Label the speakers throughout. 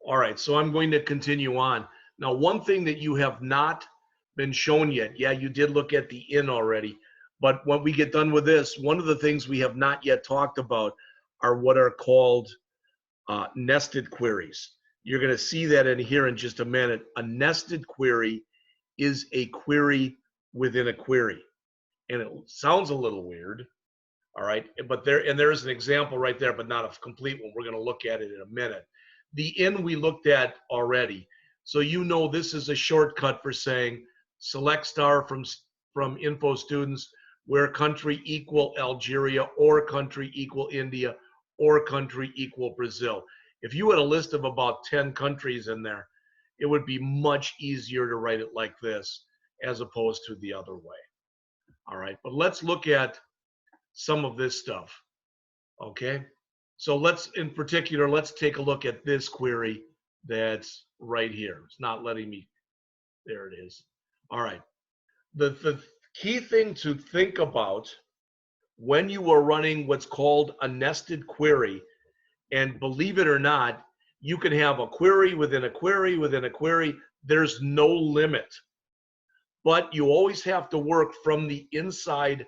Speaker 1: All right, so I'm going to continue on. Now, one thing that you have not been shown yet, yeah, you did look at the in already, but when we get done with this, one of the things we have not yet talked about are what are called nested queries. You're going to see that in here in just a minute. A nested query is a query within a query. And it sounds a little weird, all right? But there's an example right there, but not a complete one. We're going to look at it in a minute. The in we looked at already. So you know this is a shortcut for saying select star from info students where country equal Algeria or country equal India or country equal Brazil. If you had a list of about 10 countries in there, it would be much easier to write it like this as opposed to the other way. All right, but let's look at some of this stuff, okay? So in particular, let's take a look at this query that's right here. It's not letting me, there it is. All right, the key thing to think about when you are running what's called a nested query, and believe it or not, you can have a query within a query within a query. There's no limit, but you always have to work from the inside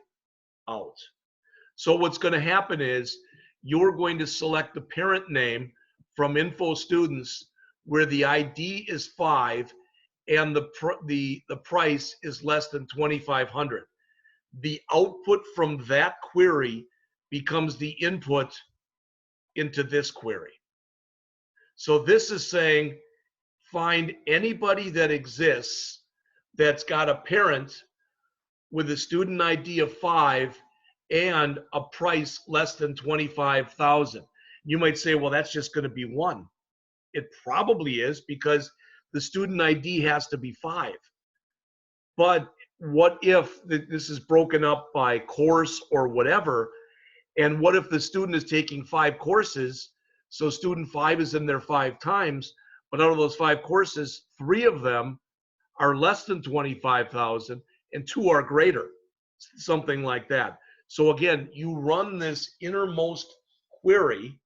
Speaker 1: out. So what's going to happen is you're going to select the parent name from info students where the ID is 5 and the price is less than 2,500. The output from that query becomes the input into this query. So this is saying find anybody that exists that's got a parent with a student ID of 5 and a price less than 25,000. You might say, well, that's just going to be 1. It probably is because the student ID has to be 5. But what if this is broken up by course or whatever? And what if the student is taking 5 courses? So student 5 is in there 5 times, but out of those 5 courses, 3 of them are less than 25,000 and 2 are greater, something like that. So again, you run this innermost query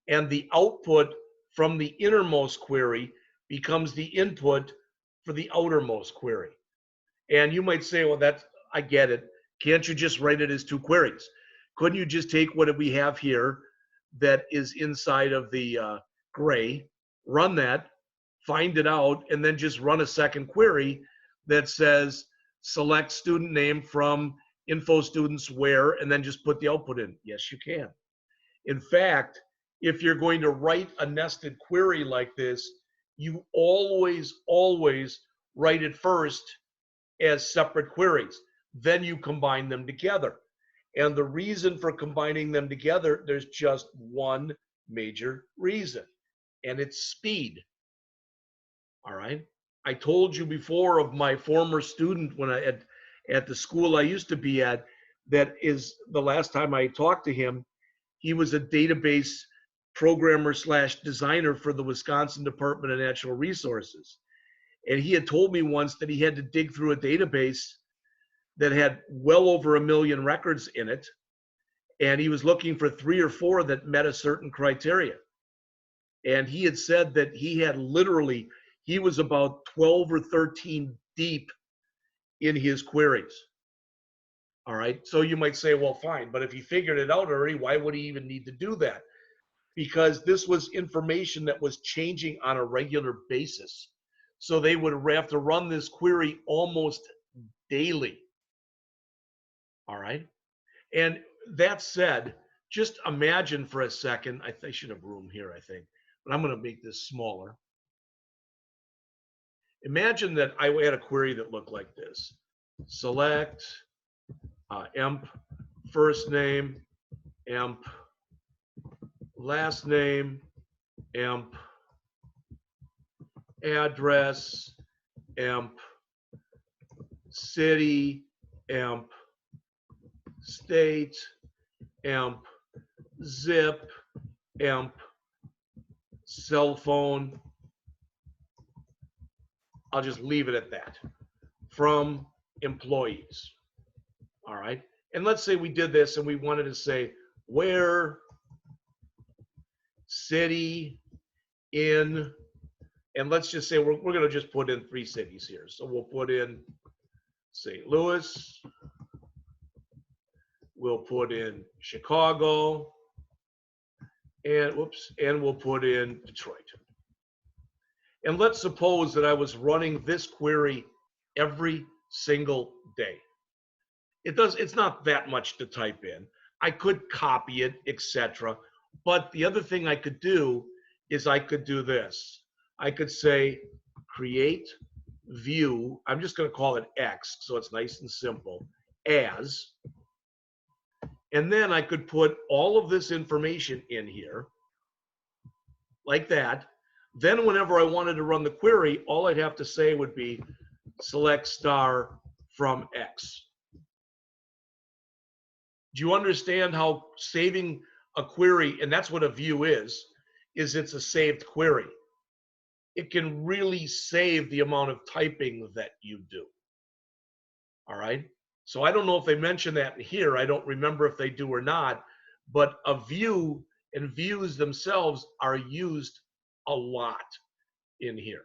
Speaker 1: and the output from the innermost query becomes the input for the outermost query. And you might say, well, I get it. Can't you just write it as 2 queries? Couldn't you just take what we have here that is inside of the gray, run that, find it out, and then just run a second query that says select student name from info students where, and then just put the output in? Yes, you can. In fact, if you're going to write a nested query like this, you always write it first as separate queries. Then you combine them together. And the reason for combining them together, there's just one major reason, and it's speed. All right. I told you before of my former student when at the school I used to be at, that is the last time I talked to him. He was a database programmer / designer for the Wisconsin Department of Natural Resources. And he had told me once that he had to dig through a database that had well over 1 million records in it. And he was looking for 3 or 4 that met a certain criteria. And he had said that he was about 12 or 13 deep in his queries. All right. So you might say, well, fine, but if he figured it out already, why would he even need to do that? Because this was information that was changing on a regular basis. So they would have to run this query almost daily. All right. And that said, just imagine for a second, I should have room here, I think, but I'm going to make this smaller. Imagine that I had a query that looked like this. Select emp first name, emp last name, emp address, emp city, emp state, emp zip, emp cell phone. I'll just leave it at that. From employees. All right. And let's say we did this and we wanted to say where, city, in, and let's just say we're going to just put in 3 cities here. So we'll put in St. Louis, we'll put in Chicago, and we'll put in Detroit. And let's suppose that I was running this query every single day. It's not that much to type in. I could copy it, etc. But the other thing I could do is I could do this. I could say create view, I'm just going to call it X so it's nice and simple, as, and then I could put all of this information in here like that. Then whenever I wanted to run the query, all I'd have to say would be select star from X. Do you understand how saving a query, and that's what a view is it's a saved query. It can really save the amount of typing that you do. All right. So I don't know if they mention that in here. I don't remember if they do or not, but a view and views themselves are used a lot in here.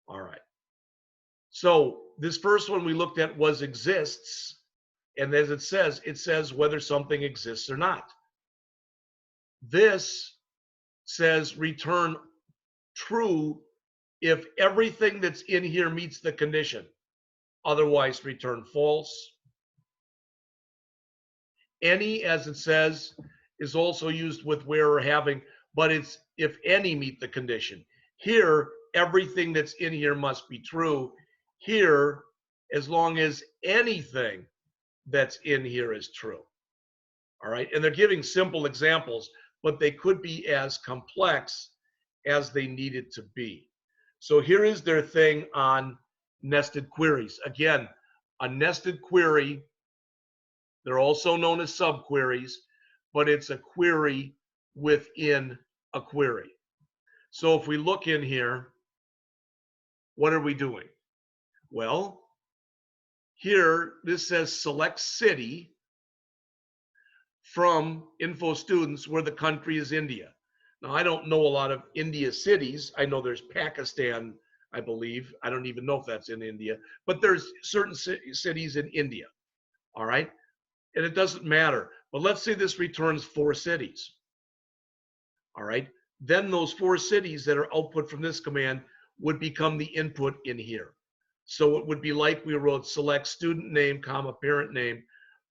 Speaker 1: All right. So this first one we looked at was exists. And as it says whether something exists or not. This says return true if everything that's in here meets the condition. Otherwise, return false. Any, as it says, is also used with where or having, but it's if any meet the condition. Here, everything that's in here must be true. Here, as long as anything that's in here is true. All right, and they're giving simple examples, but they could be as complex as they needed to be. So here is their thing on nested queries. Again, a nested query, they're also known as subqueries, but it's a query within a query. So if we look in here, what are we doing? Well, here this says select city from info students where the country is India. Now, I don't know a lot of India cities. I know there's Pakistan, I believe. I don't even know if that's in India, but there's certain cities in India. All right. And it doesn't matter. But let's say this returns 4 cities. All right. Then those 4 cities that are output from this command would become the input in here. So it would be like we wrote select student name, comma, parent name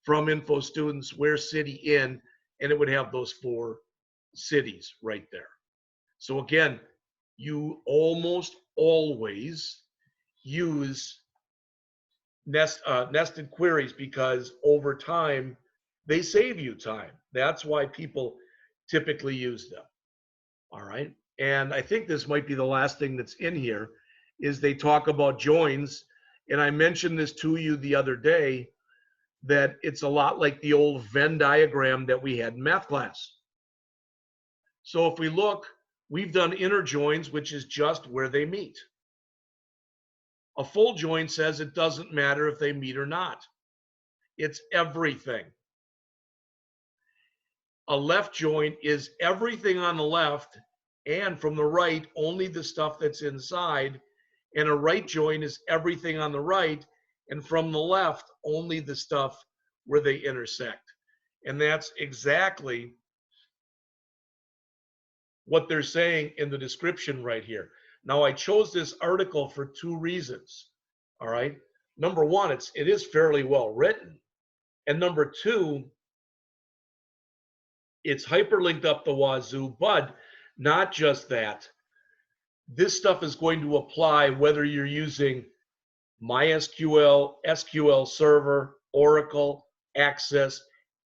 Speaker 1: from info students, where city in, and it would have those 4 cities right there. So again, you almost always use nested queries because over time, they save you time. That's why people typically use them. All right. And I think this might be the last thing that's in here is they talk about joins. And I mentioned this to you the other day that it's a lot like the old Venn diagram that we had in math class. So if we look, we've done inner joins, which is just where they meet. A full join says it doesn't matter if they meet or not. It's everything. A left join is everything on the left, and from the right, only the stuff that's inside. And a right join is everything on the right, and from the left, only the stuff where they intersect. And that's exactly what they're saying in the description right here. Now, I chose this article for 2 reasons. All right. Number one, it is fairly well written. And number 2, it's hyperlinked up the wazoo, but not just that. This stuff is going to apply whether you're using MySQL, SQL Server, Oracle, Access,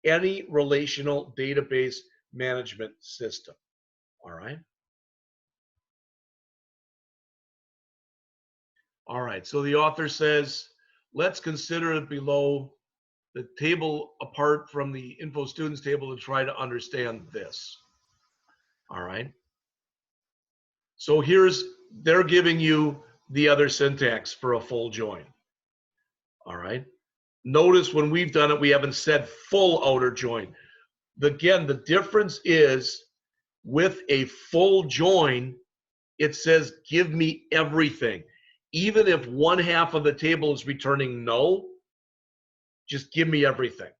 Speaker 1: any relational database management system. All right. All right. So the author says, let's consider it below the table apart from the info students table to try to understand this. All right. So they're giving you the other syntax for a full join. All right. Notice when we've done it, we haven't said full outer join. Again, the difference is with a full join, it says give me everything. Even if one half of the table is returning null, just give me everything.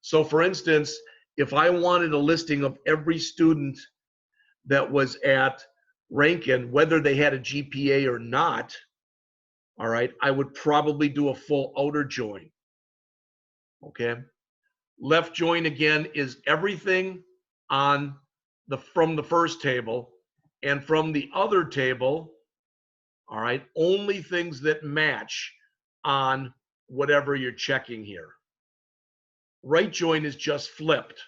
Speaker 1: So for instance, if I wanted a listing of every student that was at Rankin, whether they had a GPA or not, all right, I would probably do a full outer join. Okay. Left join again is everything on from the first table, and from the other table, all right, only things that match on whatever you're checking here. Right join is just flipped.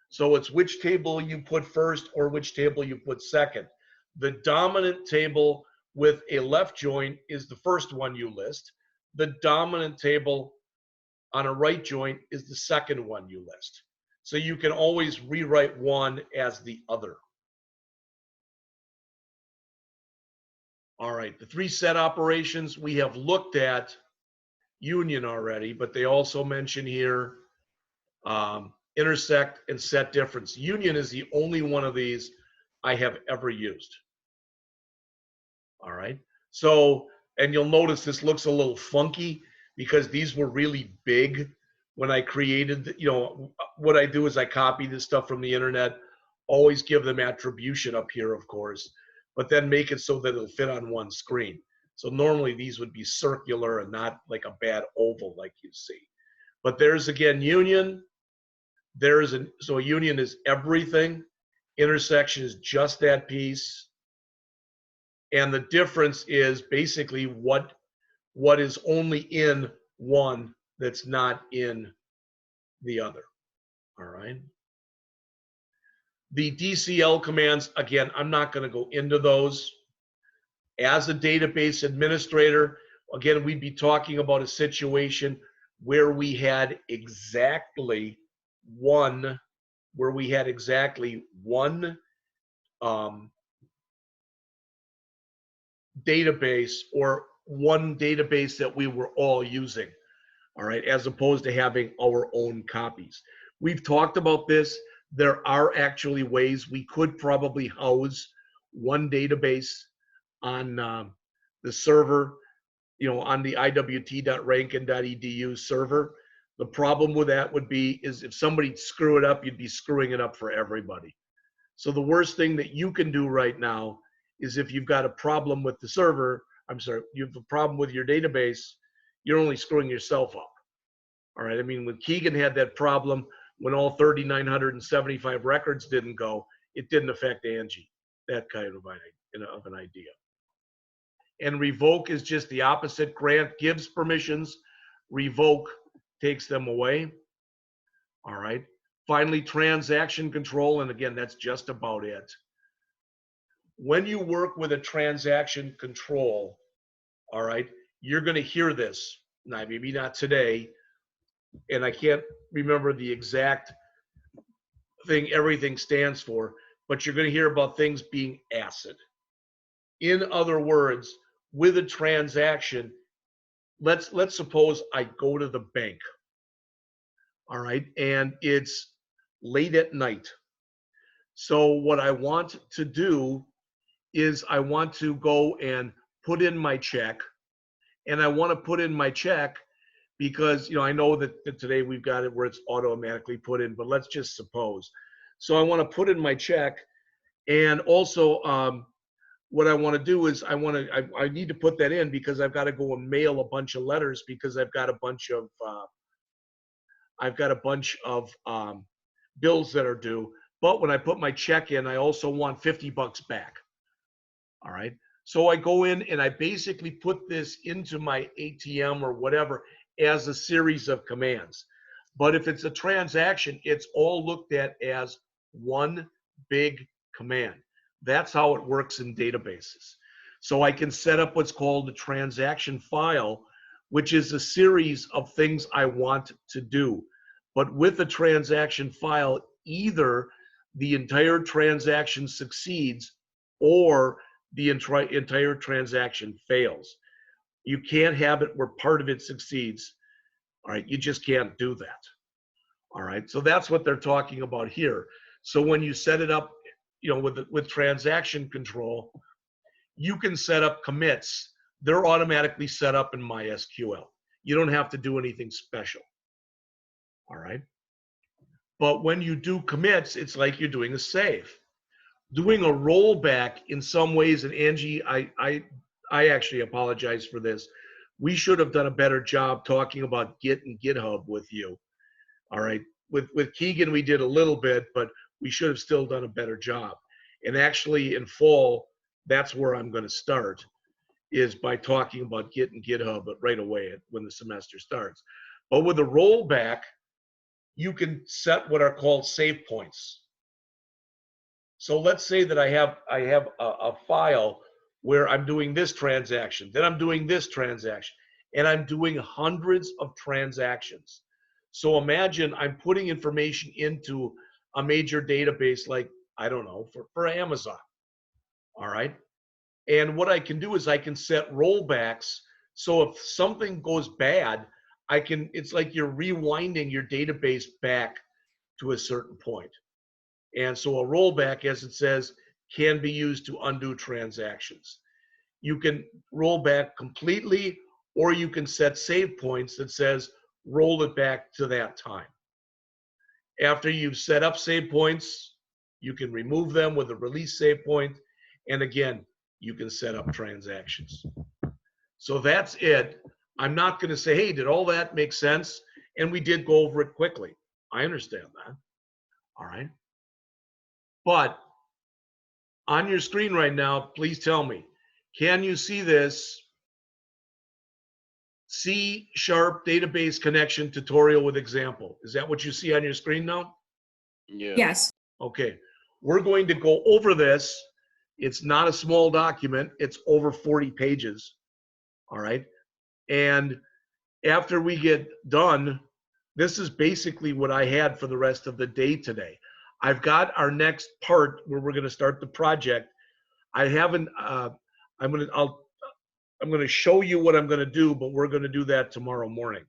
Speaker 1: So it's which table you put first or which table you put second. The dominant table with a left join is the first one you list. The dominant table on a right join is the second one you list. So you can always rewrite one as the other. All right, the 3 set operations, we have looked at union already, but they also mention here intersect and set difference. Union is the only one of these I have ever used. All right, so, and you'll notice this looks a little funky because these were really big when I created, you know, what I do is I copy this stuff from the internet, always give them attribution up here, of course, but then make it so that it'll fit on one screen. So normally these would be circular and not like a bad oval like you see. But there's again union. So a union is everything. Intersection is just that piece. And the difference is basically what is only in one that's not in the other. All right. The DCL commands, again, I'm not going to go into those. As a database administrator, again, we'd be talking about a situation where we had exactly one database, or one database that we were all using, all right, as opposed to having our own copies. We've talked about this. There are actually ways we could probably house one database on the server, you know, on the iwt.rankin.edu server. The problem with that would be is if somebody screw it up, you'd be screwing it up for everybody. So the worst thing that you can do right now is if you've got a problem with the server, you have a problem with your database, you're only screwing yourself up. All right. I mean, when Keegan had that problem, when all 3,975 records didn't go, it didn't affect Angie. That kind of an idea. And revoke is just the opposite. Grant gives permissions, revoke takes them away. All right. Finally, transaction control, and again, that's just about it. When you work with a transaction control, all right, you're going to hear this. Now, maybe not today, and I can't remember the exact thing everything stands for, but you're going to hear about things being ACID. In other words, with a transaction, let's suppose I go to the bank, all right, and it's late at night. So what I want to do is I want to go and put in my check, and I want to put in my check because, you know, I know that today we've got it where it's automatically put in, but let's just suppose. So I want to put in my check, and also what I want to do is I need to put that in because I've got to go and mail a bunch of letters because I've got a bunch of bills that are due. But when I put my check in, I also want $50 back. All right. So I go in and I basically put this into my ATM or whatever as a series of commands. But if it's a transaction, it's all looked at as one big command. That's how it works in databases. So I can set up what's called a transaction file, which is a series of things I want to do. But with a transaction file, either the entire transaction succeeds or the entire transaction fails. You can't have it where part of it succeeds. All right, you just can't do that. All right, so that's what they're talking about here. So when you set it up, you know, with transaction control, you can set up commits. They're automatically set up in MySQL. You don't have to do anything special. All right. But when you do commits, it's like you're doing a save. Doing a rollback in some ways, and Angie, I actually apologize for this. We should have done a better job talking about Git and GitHub with you. All right. With Keegan, we did a little bit, but we should have still done a better job. And actually in fall, that's where I'm going to start, is by talking about Git and GitHub right away when the semester starts. But with a rollback, you can set what are called save points. So let's say that I have a file where I'm doing this transaction, then I'm doing this transaction, and I'm doing hundreds of transactions. So imagine I'm putting information into a major database like, I don't know, for Amazon. All right. And what I can do is I can set rollbacks. So if something goes bad, it's like you're rewinding your database back to a certain point. And so a rollback, as it says, can be used to undo transactions. You can roll back completely, or you can set save points that says roll it back to that time. After you've set up save points, you can remove them with a release save point. And again, you can set up transactions. So that's it. I'm not going to say, hey, did all that make sense? And we did go over it quickly. I understand that. All right. But on your screen right now, please tell me, can you see this C# database connection tutorial with example? Is that what you see on your screen now?
Speaker 2: Yeah.
Speaker 3: Yes.
Speaker 1: Okay. We're going to go over this. It's not a small document. It's over 40 pages. All right. And after we get done, this is basically what I had for the rest of the day today. I've got our next part where we're going to start the project. I haven't. I'm going to show you what I'm going to do, but we're going to do that tomorrow morning.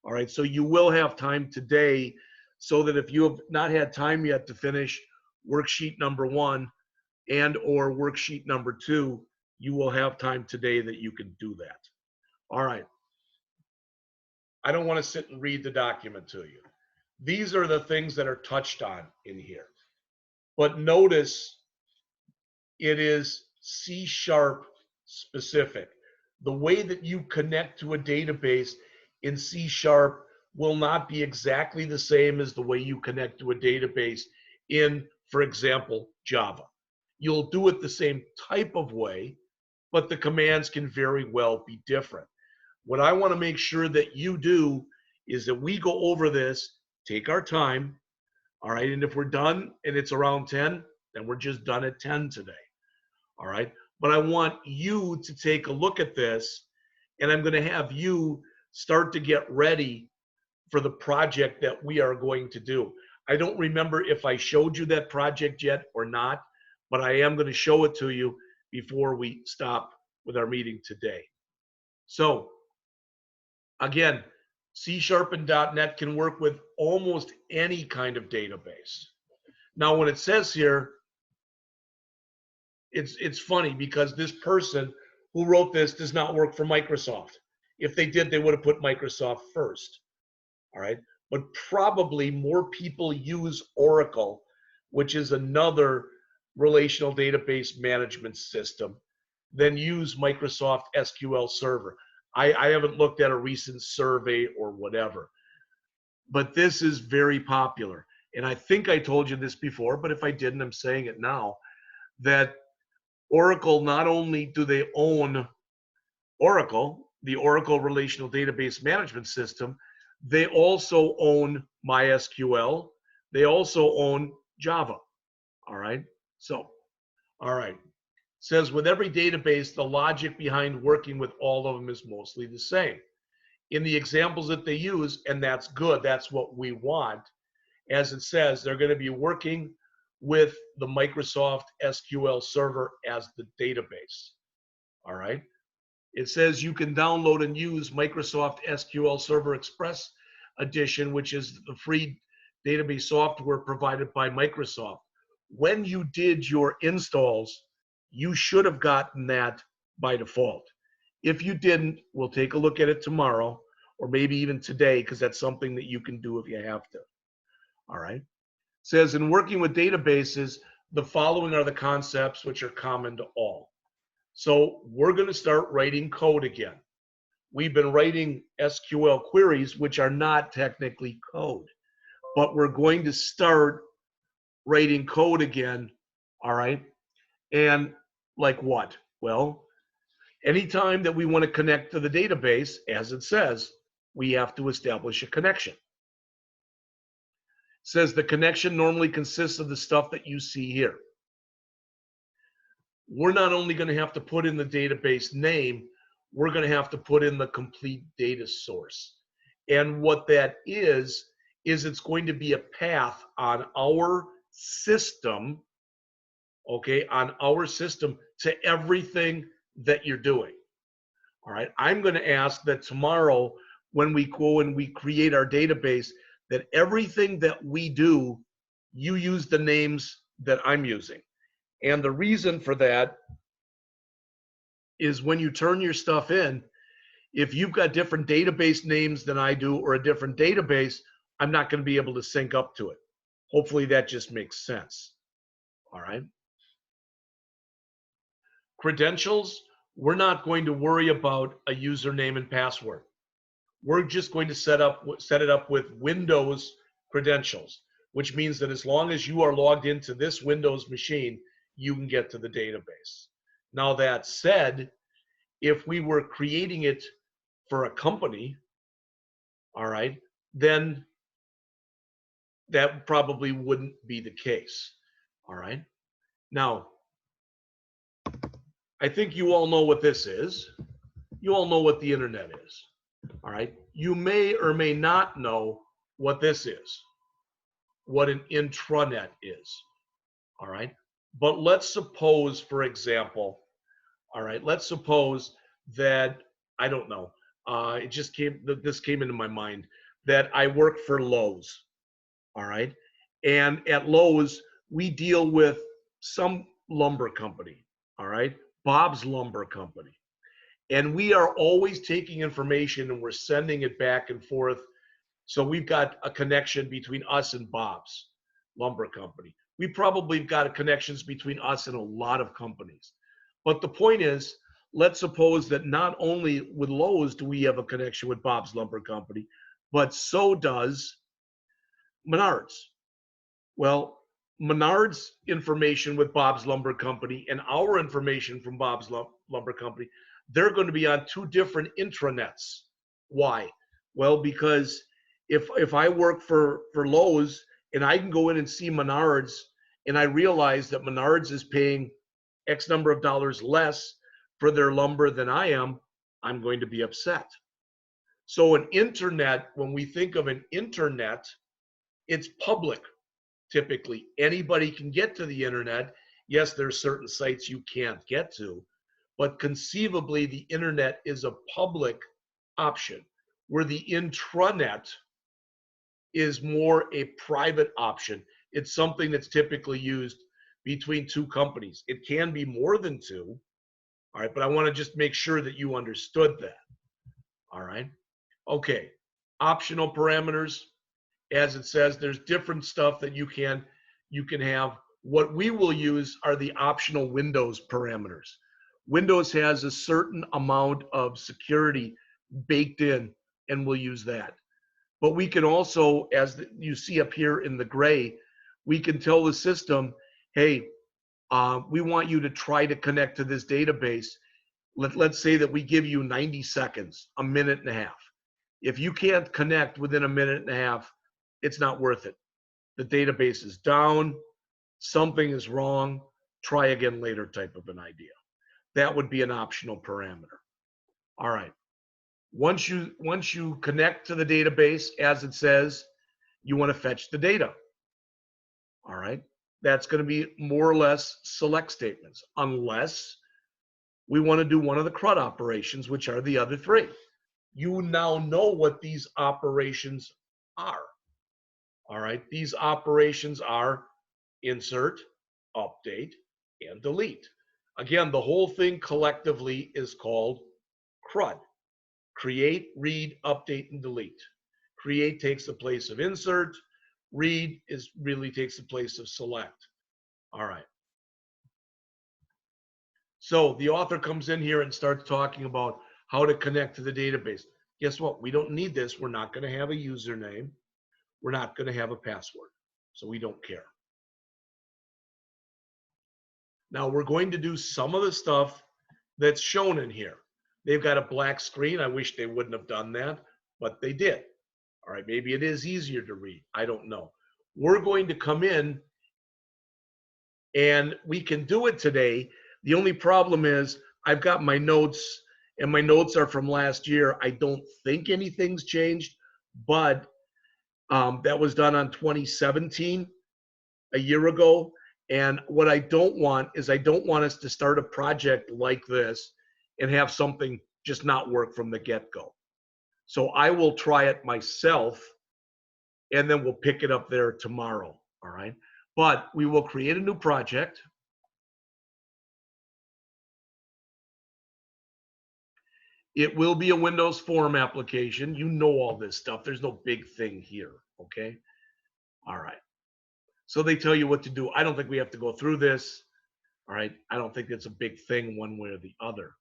Speaker 1: All right. So you will have time today, so that if you have not had time yet to finish worksheet number 1 and or worksheet number 2, you will have time today that you can do that. All right. I don't want to sit and read the document to you. These are the things that are touched on in here. But notice it is C# specific. The way that you connect to a database in C# will not be exactly the same as the way you connect to a database in, for example, Java. You'll do it the same type of way, but the commands can very well be different. What I want to make sure that you do is that we go over this, take our time, all right? And if we're done and it's around 10, then we're just done at 10 today, all right? But I want you to take a look at this, and I'm going to have you start to get ready for the project that we are going to do. I don't remember if I showed you that project yet or not, but I am going to show it to you before we stop with our meeting today. So again, C# and .NET can work with almost any kind of database. Now, when it says here, it's funny because this person who wrote this does not work for Microsoft. If they did, they would have put Microsoft first. All right. But probably more people use Oracle, which is another relational database management system, than use Microsoft SQL Server. I haven't looked at a recent survey or whatever, but this is very popular. And I think I told you this before, but if I didn't, I'm saying it now, that Oracle, not only do they own Oracle, the Oracle Relational Database Management System, they also own MySQL. They also own Java. All right. So, all right. It says with every database, the logic behind working with all of them is mostly the same. In the examples that they use, and that's good, that's what we want. As it says, they're going to be working with the Microsoft SQL Server as the database. All right. It says you can download and use Microsoft SQL Server Express Edition, which is the free database software provided by Microsoft. When you did your installs, You should have gotten that by default. If you didn't, we'll take a look at it tomorrow or maybe even today, because that's something that you can do if you have to. All right. It says in working with databases, the following are the concepts which are common to all. So we're going to start writing code again. We've been writing SQL queries, which are not technically code, but we're going to start writing code again. All right. And like what? Well, anytime that we want to connect to the database, as it says, we have to establish a connection. It says the connection normally consists of the stuff that you see here. We're not only going to have to put in the database name, we're going to have to put in the complete data source. And what that is it's going to be a path on our system, okay, on our system to everything that you're doing. All right, I'm going to ask that tomorrow when we go and we create our database, that everything that we do, you use the names that I'm using. And the reason for that is when you turn your stuff in, if you've got different database names than I do or a different database, I'm not going to be able to sync up to it. Hopefully that just makes sense. All right. Credentials, we're not going to worry about a username and password. We're just going to set it up with Windows credentials, which means that as long as you are logged into this Windows machine, you can get to the database. Now that said, if we were creating it for a company, all right, then that probably wouldn't be the case. All right. Now, I think you all know what this is. You all know what the internet is. All right. You may or may not know what this is, what an intranet is. All right. But let's suppose, for example, all right, let's suppose that, I don't know, this came into my mind, that I work for Lowe's. All right. And at Lowe's, we deal with some lumber company. All right. Bob's Lumber Company. And we are always taking information and we're sending it back and forth. So we've got a connection between us and Bob's Lumber Company. We probably got connections between us and a lot of companies. But the point is, let's suppose that not only with Lowe's do we have a connection with Bob's Lumber Company, but so does Menards. Well, Menards information with Bob's Lumber Company and our information from Bob's Lumber Company, they're going to be on two different intranets. Why? Well, because if I work for Lowe's and I can go in and see Menards and I realize that Menards is paying X number of dollars less for their lumber than I am, I'm going to be upset. So an internet, when we think of an internet, it's public. Typically, anybody can get to the internet. Yes, there's certain sites you can't get to, but conceivably the internet is a public option, where the intranet is more a private option. It's something that's typically used between two companies. It can be more than two, all right, but I want to just make sure that you understood that, all right? Okay, optional parameters. As it says, there's different stuff that you can have. What we will use are the optional Windows parameters. Windows has a certain amount of security baked in, and we'll use that. But we can also, as you see up here in the gray, we can tell the system, hey, we want you to try to connect to this database. Let's say that we give you 90 seconds, a minute and a half. If you can't connect within a minute and a half, it's not worth it. The database is down, something is wrong, try again later type of an idea. That would be an optional parameter. All right. Once you connect to the database, as it says, you want to fetch the data. All right. That's going to be more or less select statements, unless we want to do one of the CRUD operations, which are the other three. You now know what these operations are. All right, these operations are insert, update, and delete. Again, the whole thing collectively is called CRUD. Create, read, update, and delete. Create takes the place of insert. Read really takes the place of select. All right. So the author comes in here and starts talking about how to connect to the database. Guess what? We don't need this. We're not going to have a username. We're not going to have a password. So we don't care. Now we're going to do some of the stuff that's shown in here. They've got a black screen. I wish they wouldn't have done that, but they did. All right, maybe it is easier to read. I don't know. We're going to come in and we can do it today. The only problem is I've got my notes and my notes are from last year. I don't think anything's changed, but that was done on 2017, a year ago. And what I don't want is I don't want us to start a project like this and have something just not work from the get-go. So I will try it myself and then we'll pick it up there tomorrow. All right. But we will create a new project. It will be a Windows Form application. You know all this stuff. There's no big thing here. Okay. All right. So they tell you what to do. I don't think we have to go through this. All right. I don't think it's a big thing one way or the other.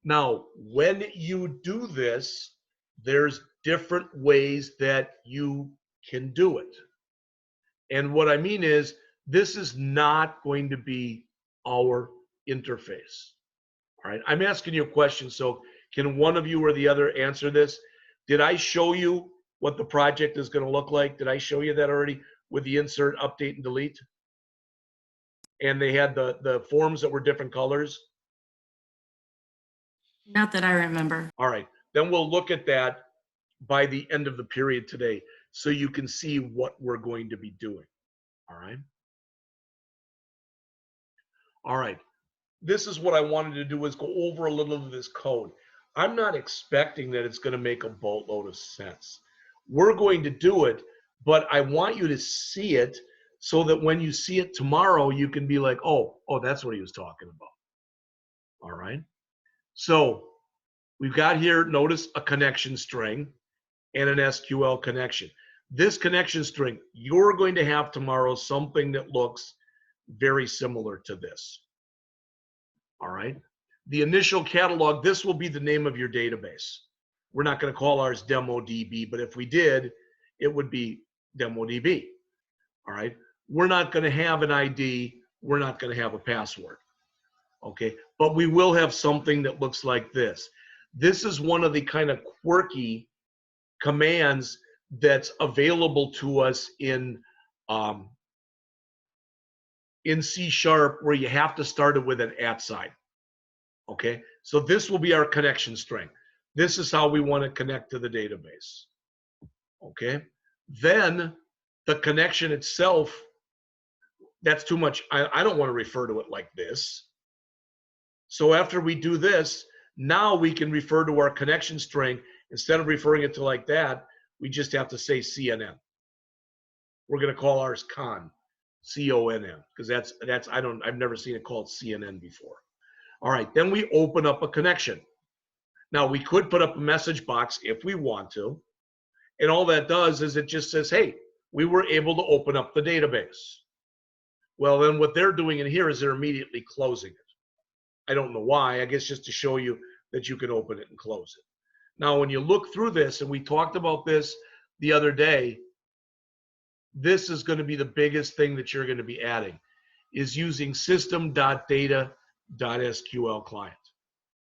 Speaker 1: Now, when you do this, there's different ways that you can do it. And what I mean is, this is not going to be our interface. All right. I'm asking you a question. So can one of you or the other answer this? Did I show you what the project is going to look like? Did I show you that already with the insert, update, and delete? And they had the forms that were different colors?
Speaker 2: Not that I remember.
Speaker 1: All right. Then we'll look at that by the end of the period today so you can see what we're going to be doing. All right. All right. This is what I wanted to do, is go over a little of this code. I'm not expecting that it's going to make a boatload of sense. We're going to do it, but I want you to see it so that when you see it tomorrow, you can be like, oh, that's what he was talking about. All right. So we've got here, notice a connection string and an SQL connection. This connection string, you're going to have tomorrow something that looks very similar to this. All right. The initial catalog, this will be the name of your database. We're not going to call ours DemoDB, but if we did, it would be DemoDB. All right. We're not going to have an ID. We're not going to have a password. Okay. But we will have something that looks like this. This is one of the kind of quirky commands that's available to us in C# where you have to start it with an @ sign. Okay, so this will be our connection string. This is how we want to connect to the database. Okay, then the connection itself, that's too much. I don't want to refer to it like this. So after we do this, now we can refer to our connection string. Instead of referring it to like that, we just have to say CNN. We're going to call ours con, CONN, because I've never seen it called CNN before. All right, then we open up a connection. Now we could put up a message box if we want to, and all that does is it just says, hey, we were able to open up the database. Well, then what they're doing in here is they're immediately closing it. I don't know why, I guess just to show you that you can open it and close it. Now, when you look through this, and we talked about this the other day, this is going to be the biggest thing that you're going to be adding, is using system.data.sql client.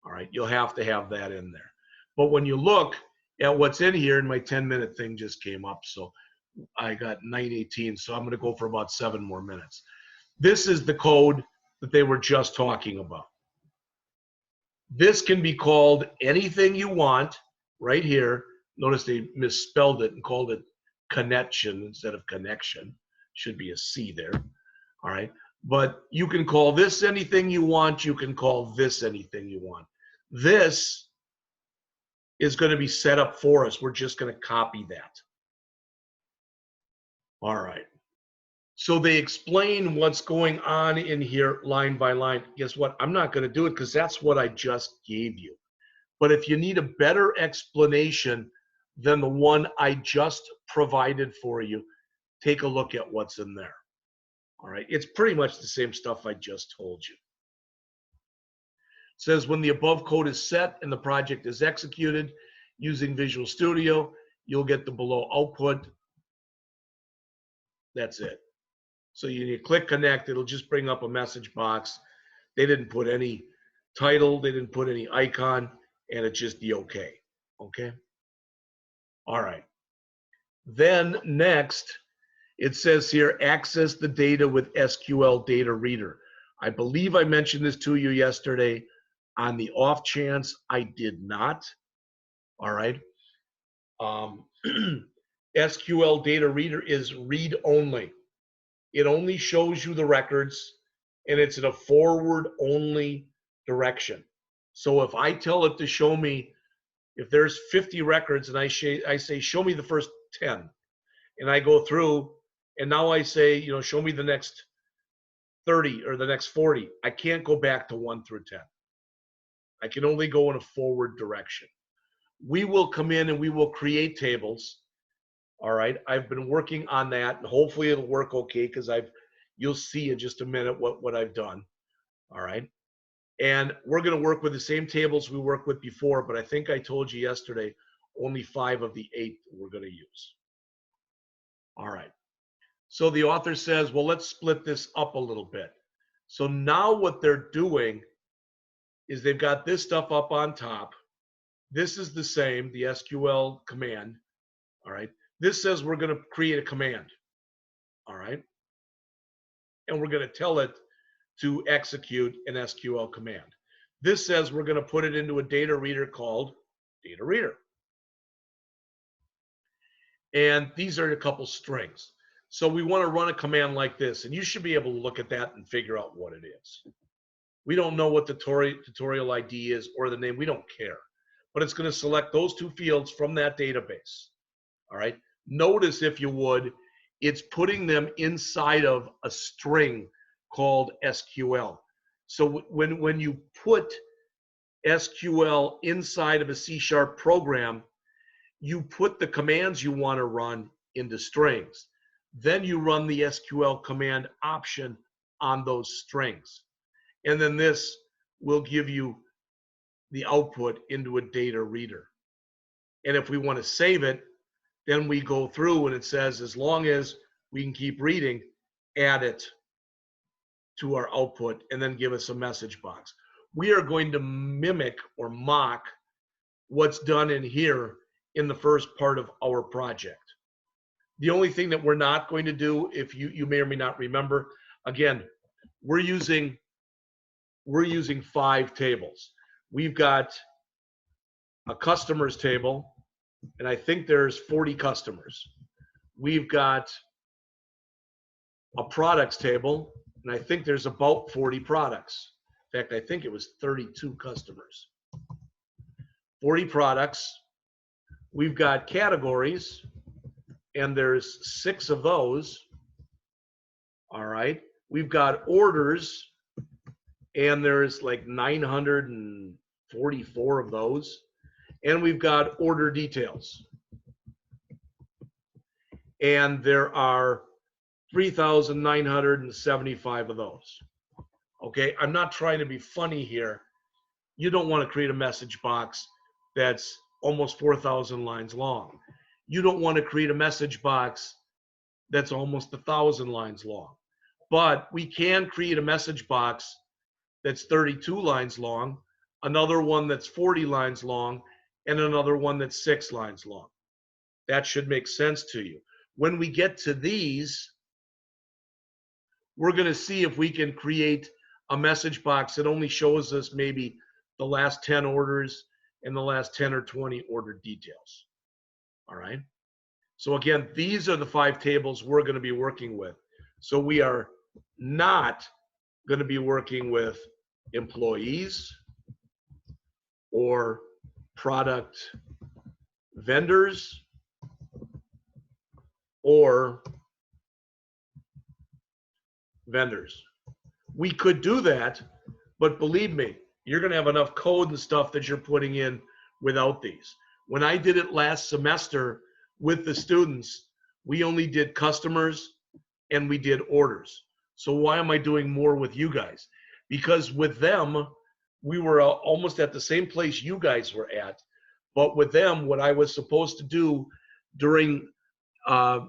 Speaker 1: All right, you'll have to have that in there. But when you look at what's in here, and my 10-minute thing just came up, so I got 9:18, so I'm going to go for about 7 more minutes. This is the code that they were just talking about. This can be called anything you want right here. Notice they misspelled it and called it connection instead of connection. Should be a C there. All right. But you can call this anything you want. You can call this anything you want. This is going to be set up for us. We're just going to copy that. All right. So they explain what's going on in here line by line. Guess what? I'm not going to do it because that's what I just gave you. But if you need a better explanation than the one I just provided for you, take a look at what's in there. All right. It's pretty much the same stuff I just told you. It says when the above code is set and the project is executed using Visual Studio, you'll get the below output. That's it. So you click connect, it'll just bring up a message box. They didn't put any title, they didn't put any icon, and it's just the OK. Okay. All right. Then next, it says here, access the data with SQL Data Reader. I believe I mentioned this to you yesterday. On the off chance I did not, all right. SQL Data Reader is read only. It only shows you the records, and it's in a forward only direction. So if I tell it to show me, if there's 50 records and I say, show me the first 10, and I go through, and now I say, show me the next 30 or the next 40, I can't go back to 1 through 10. I can only go in a forward direction. We will come in and we will create tables. All right, I've been working on that, and hopefully it'll work okay because you'll see in just a minute what I've done. All right, and we're going to work with the same tables we worked with before, but I think I told you yesterday only 5 of the 8 we're going to use. All right, so the author says, well, let's split this up a little bit. So now what they're doing is they've got this stuff up on top. This is the same, the SQL command. All right. This says we're going to create a command. All right. And we're going to tell it to execute an SQL command. This says we're going to put it into a data reader called data reader. And these are a couple strings. So we want to run a command like this, and you should be able to look at that and figure out what it is. We don't know what the tutorial ID is or the name. We don't care. But it's going to select those 2 fields from that database. All right. Notice, if you would, it's putting them inside of a string called SQL. So when you put SQL inside of a C# program, you put the commands you want to run into strings. Then you run the SQL command option on those strings. And then this will give you the output into a data reader. And if we want to save it, then we go through and it says, as long as we can keep reading, add it to our output and then give us a message box. We are going to mimic or mock what's done in here in the first part of our project. The only thing that we're not going to do, if you may or may not remember, again, we're using 5 tables. We've got a customers table, and I think there's 40 customers. We've got a products table, and I think there's about 40 products. In fact, I think it was 32 customers. 40 products. We've got categories, and there's 6 of those. All right. We've got orders, and there's like 944 of those. And we've got order details. And there are 3,975 of those. Okay, I'm not trying to be funny here. You don't want to create a message box that's almost 4,000 lines long. You don't want to create a message box that's almost 1,000 lines long. But we can create a message box that's 32 lines long, another one that's 40 lines long, and another one that's 6 lines long. That should make sense to you. When we get to these, we're going to see if we can create a message box that only shows us maybe the last 10 orders and the last 10 or 20 order details. All right. So again, these are the 5 tables we're going to be working with. So we are not going to be working with employees or product vendors or vendors. We could do that, but believe me, you're going to have enough code and stuff that you're putting in without these. When I did it last semester with the students, we only did customers and we did orders. So why am I doing more with you guys? Because with them, we were almost at the same place you guys were at. But with them, what I was supposed to do during, I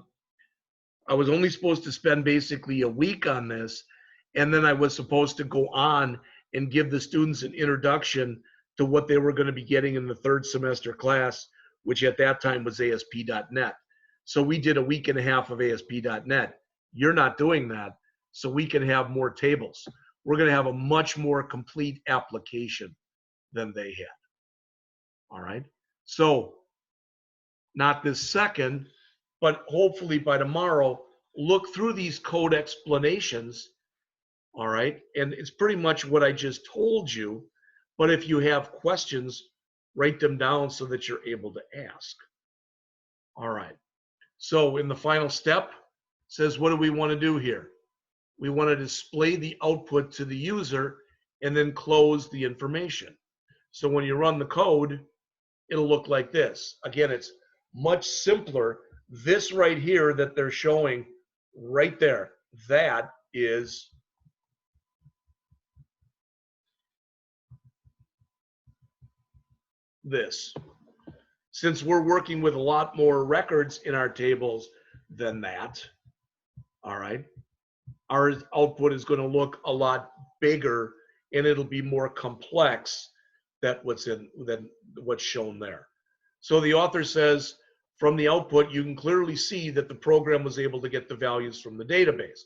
Speaker 1: was only supposed to spend basically a week on this. And then I was supposed to go on and give the students an introduction to what they were going to be getting in the third semester class, which at that time was ASP.NET. So we did a week and a half of ASP.NET. You're not doing that, so we can have more tables. We're going to have a much more complete application than they had. All right. So not this second, but hopefully by tomorrow, look through these code explanations. All right. And it's pretty much what I just told you. But if you have questions, write them down so that you're able to ask. All right. So in the final step, it says, what do we want to do here? We want to display the output to the user and then close the information. So when you run the code, it'll look like this. Again, it's much simpler. This right here that they're showing right there, that is this. Since we're working with a lot more records in our tables than that, all right, our output is going to look a lot bigger and it'll be more complex than what's shown there. So the author says, from the output, you can clearly see that the program was able to get the values from the database.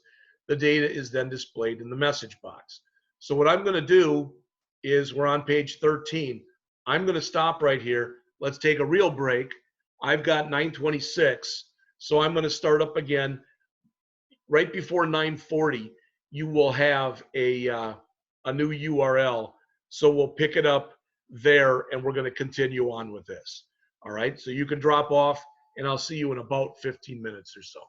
Speaker 1: The data is then displayed in the message box. So what I'm going to do is, we're on page 13. I'm going to stop right here. Let's take a real break. I've got 926, so I'm going to start up again. Right before 940, you will have a new URL. So we'll pick it up there and we're going to continue on with this. All right, so you can drop off and I'll see you in about 15 minutes or so.